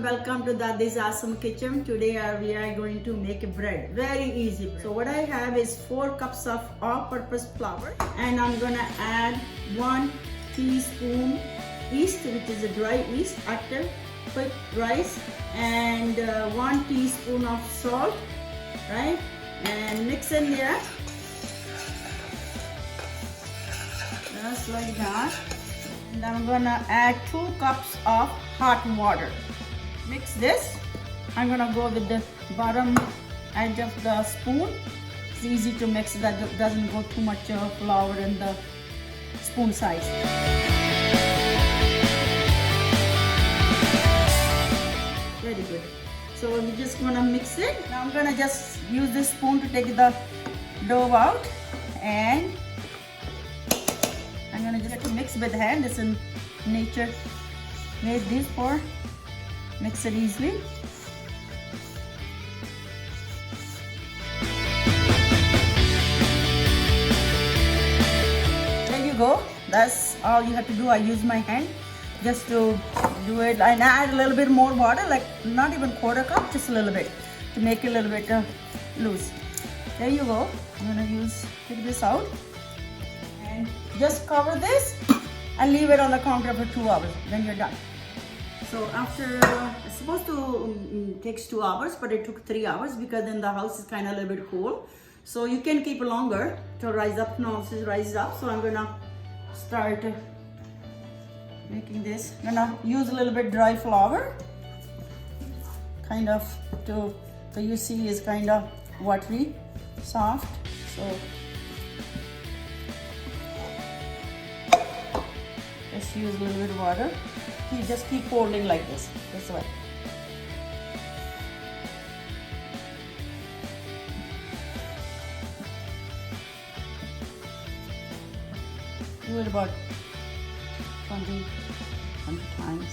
welcome to Dadi's Awesome Kitchen. Today we are going to make a bread. Very easy bread. So what I have is 4 cups of all-purpose flour, and I'm gonna add 1 teaspoon yeast, which is a dry yeast after quick rice, and 1 teaspoon of salt, right? And mix in here, just like that. And I'm gonna add 2 cups of hot water. Mix this. I'm gonna go with the bottom edge of the spoon. It's easy to mix, that doesn't go too much flour in the spoon size. Very good. So we're just gonna mix it. Now I'm gonna just use this spoon to take the dough out, and I'm gonna just mix with hand. This in nature made this for mix it easily. There you go. That's all you have to do. I use my hand just to do it, and add a little bit more water, like not even quarter cup, just a little bit to make it a little bit loose. There you go. I'm gonna take this out and just cover this and leave it on the counter for 2 hours. Then you're done. So after, it's supposed to takes 2 hours, but it took 3 hours because then the house is kind of a little bit cool. So you can keep longer to rise up. Now this is raised up. So I'm gonna start making this. I'm gonna use a little bit dry flour, kind of so you see is kind of watery, soft. So just use a little bit of water. You just keep folding like this way. Do it about 20 times.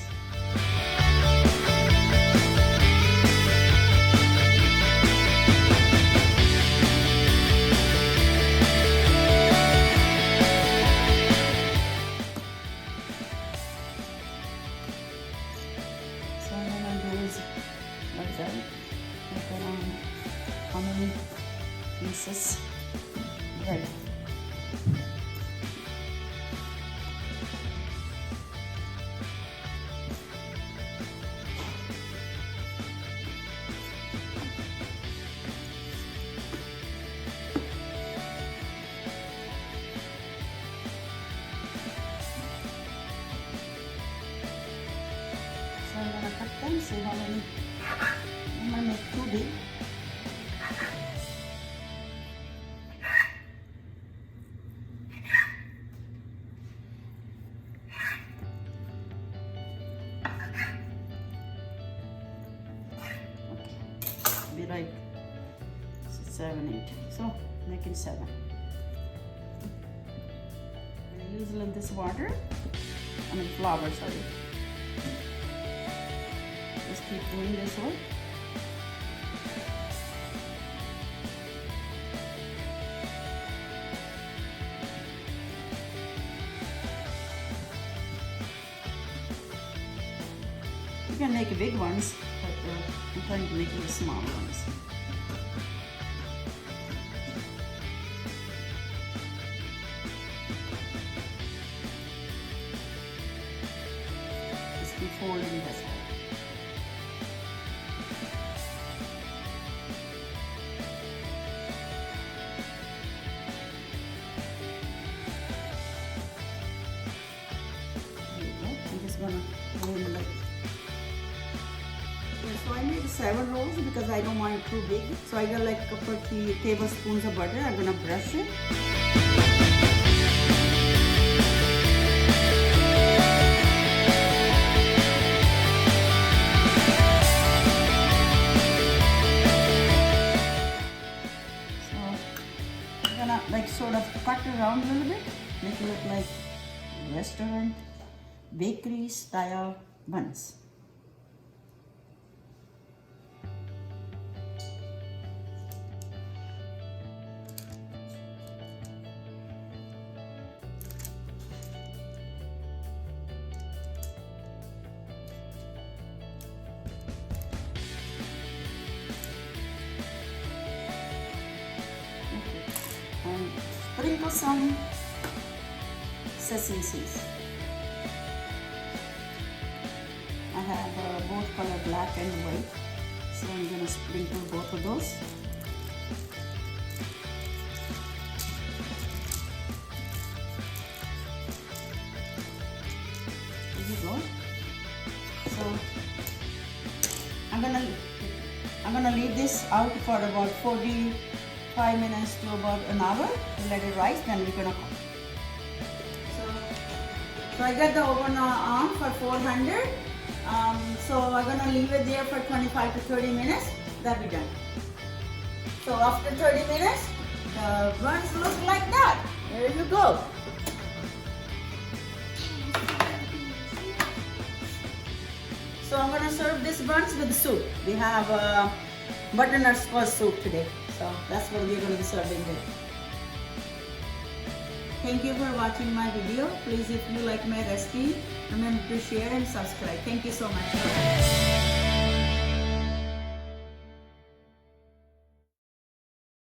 How many pieces bread? So I'm gonna cut them, see how many. I'm gonna make 2 big. Be like 7, 8. So making 7. And use a little this water. Flour, sorry. Just keep doing this one. You can make big ones, but I'm trying to make the small ones. Just keep folding this way. There you go. I'm just gonna roll it like. So I made 7 rolls because I don't want it too big. So I got like a couple of tablespoons of butter. I'm gonna brush it. So I'm gonna like sort of cut around a little bit, make it look like restaurant, bakery style buns. sprinkle some sesame seeds. I have both color, black and white, so I'm going to sprinkle both of those. There you go. So I'm gonna leave this out for about 45 minutes to about an hour to let it rise. Then we're gonna cook. So I got the oven on for 400. So I'm gonna leave it there for 25 to 30 minutes. That'll be done. So after 30 minutes, the buns look like that. There you go. So I'm gonna serve these buns with soup. We have butternut squash soup today. So that's what we're gonna be serving with. Thank you for watching my video. Please, if you like my recipe, remember to share and subscribe. Thank you so much.